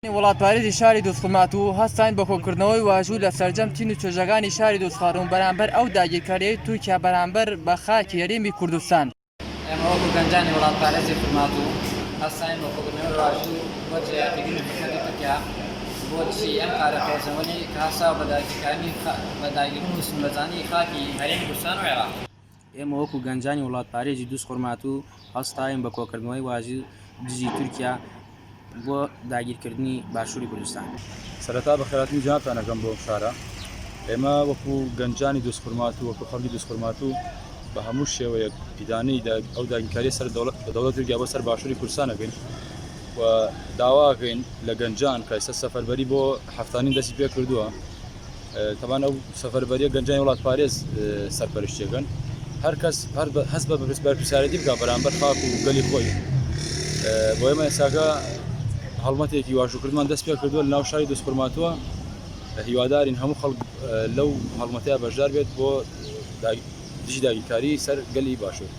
وڵاتپارێزی شاری دۆستخورمات و هەستان بە کۆکردنەوەی واژوو لە سەرجەم تین و توێژەکانی شاری دۆستخوارەوە بەرامبەر ئەو داگیرکاریەی تورکیا بەرامبەر بە خاکی هەرێمی کوردستان. ئێمە وەکو گەنجانی وڵاتپارێزی خورمات و هەستان بە کۆکردنەوەی واژوو بۆ جێگیرکردنی حکومەتی تورکیا بۆ چی ئەم کارەکەوتنەوەی کە هەستا بە داگیرکردنی و سنوورەتانی خاکی هەرێمی کوردستان و عێراق. ئێمە وەکو گەنجانی وڵاتپارێزی دۆستخورمات و هەستاین بە کۆکردنەوەی واژوو دژی تورکیا بۆ داگیرکردنی باشووری کوردستان. سەرەتا بەخێراتنی جانتانەکەم بۆ شارە. ئێمە وەکو گەنجانی دۆستخورمات و وەکو خەڵکی دۆستخورمات و بە هەموو شێوەیەک پیدانەی ئەو داگیرکاری سەر بە دەوڵەتی تورکیا بۆ سەر باشووری کوردستان ئەکەین و داواکەین لە گەنجان کە ئێستا سەفەربەری بۆ هەفتانین دەستی پێ کردووە. تەمان ئەو سەفەربەریە گەنجانی وڵاتپارێز سەرپەرشتیەکەن. هەر کەس هەست بە بەرپرسیارەتی بکات بەرامبەر خاک و گەلی خۆی. بۆ ئێمە ئێستاکە هەڵمەتێکی واژووکردمان دەست پێ کردووە لە ناو شاری دۆستخورماتەوە. هیوادارین هەموو خەڵک لەو هەڵمەتەیە بەشدار بێت بۆ دژی داگیرکاری سەر گەلی باشوور.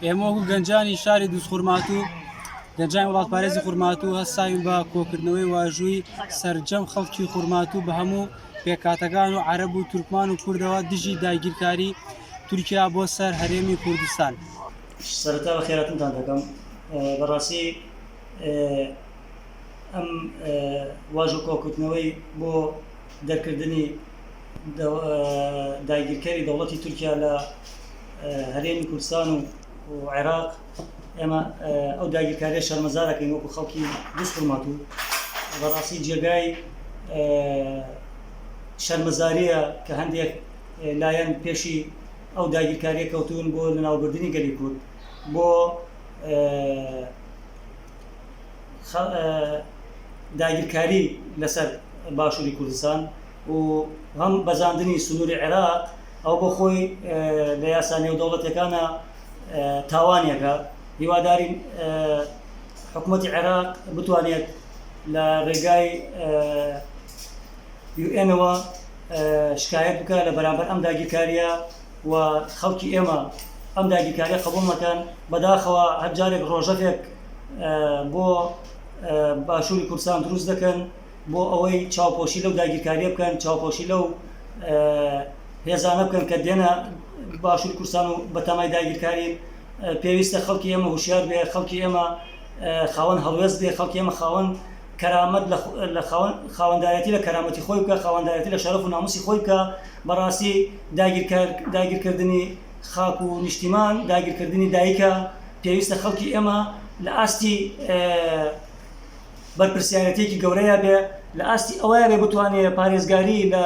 ئێمە وەکو گەنجانی شاری دۆستخورمات و گەنجانی وڵاتپارێزی خورمات و هەستاوین بە کۆکردنەوەی واژووی سەرجەم خەڵکی خورمات و بە هەموو پێکاتەکان و عەرەب و تورکمان و کوردەوە دژی داگیرکاری تورکیا بۆ سەر هەرێمی کوردستان. سەرەتا بەخێراتتان دەکەم. بەڕاستی ئەم واژوو کۆکردنەوەی بۆ دەرکردنی داگیرکاری دەوڵەتی تورکیا لە هەرێمی کوردستان و عێراق ئێمە ئەو داگیرکاریە شەرمەزارەکەین وەکو خەڵکی دۆستخورمات و بەڕاستی جێگای شەرمەزاریە کە هەندێک لایەن پێشی ئەو داگیرکاریە کەوتون بۆ لەناوبردنی گەلی کورد بۆ داگیرکاری لەسەر باشووری کوردستان و هەم بەزاندنی سنووری عێراق ئەو بۆ خۆی لە یاسا نێودەوڵەتیەکانە تاوانیەکە. هیوادارین حکوومەتی عێراق بتوانێت لە ڕێگای UN-ەوە شکایەت بکات لە بەرامبەر ئەم داگیرکاریە و خەڵکی ئێمە ئەم داگیرکاریە قبوڵ مەکەن. بەداخەوە هەر جارێک ڕۆژەکێک بۆ باشووری کوردستان دروست دەکەن بۆ ئەوەی چاوپۆشی لەو داگیرکاریە بکەن، چاوپۆشی لەو هێزانە بکەن کە دێنە باشووری کوردستان و بەتەمای داگیرکاری. پێویستە خەڵکی ئێمە هوشیار بێ، خەڵکی ئێمە خاوەن هەڵوێست بێ، خەڵکی ئێمە خاوەن کەرامەت لە خاوەندایەتی لە کەرامەتی خۆی بکە، خاوەندایەتی لە شەرەف و ناموسی خۆی بکە. بەڕاستی داگیرکردنی خاک و نیشتیمان، داگیرکردنی دایکە. پێویستە خەڵکی ئێمە لە ئاستی بەرپرسیارەتێکی گەورەیە بێ، لە ئاستی ئەوەیە بێ بتوانێت پارێزگاری لە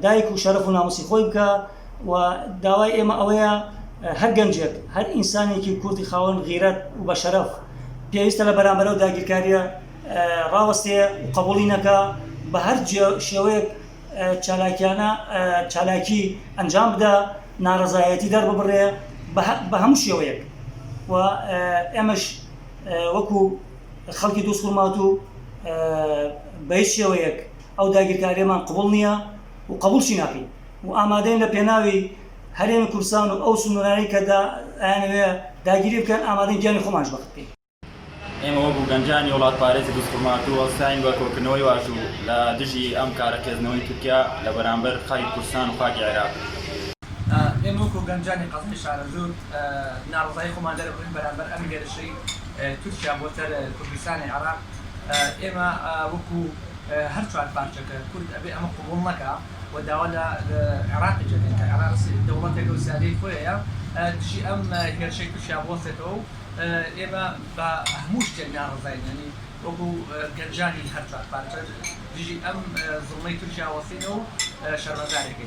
دایک و شەرەف و ناموسی خۆی بکە. و داوای ئێمە ئەوەیە هەر گەنجێک، هەر ئینسانێکی کوردی خاوەن غیرەت و بە شەرەف پێویستە لە بەرامبەرەوە داگیرکاریە ڕاوەستێ و قبوڵی نەکا، بە هەر شێوەیەک چالاکی ئەنجام بدە، ناڕەزایەتی دەرببڕێ بە هەموو شێوەیەک. و ئێمەش وەکو خەڵکی دۆستخورمات و بە هیچ شێوەیەک ئەو داگیرکاریەمان قبوڵ نییە و قبوڵشی ناکەین و ئامادەین لە پێناوی هەرێمی کوردستان و ئەو سنوورانەی کە ئەیانەوێ داگیری بکەن ئامادەین گیانی خۆمانش بەخت بکەین. ئێمە وەکو گەنجانی وڵاتپارێزی دۆستخورمات و هەستاین بە کۆکردنەوەی واژوو لە دژی ئەم کارەکردنەوەی تورکیا لە بەرامبەر خاکی کوردستان و خاکی عێراق. ئێمە وەکو گەنجانی قەزمی شارە زۆر ناڕزایی خۆمان دەرەبڕین بەرامبەر ئەم گەرشەی تورکیا بۆ سەر کوردستانی عێراق. ئێمە وەکو هەر چوار پارچەکە کورد ئەبێ ئەمە قبوڵ نەکا و داوا لە عێراقی جێگەن کە عێراق دەوڵەتێک و سیادەی خۆیە دژی ئەم هێرشەی تورکیا بۆسێتەوە و ئێمە بە هەموو شتێک ناڕزاین، یعنی وەکو گەنجانی هەر چوار پارچە دژی ئەم زوڵمەی تورکیا وەسینەوە و شەرمەزارێکین.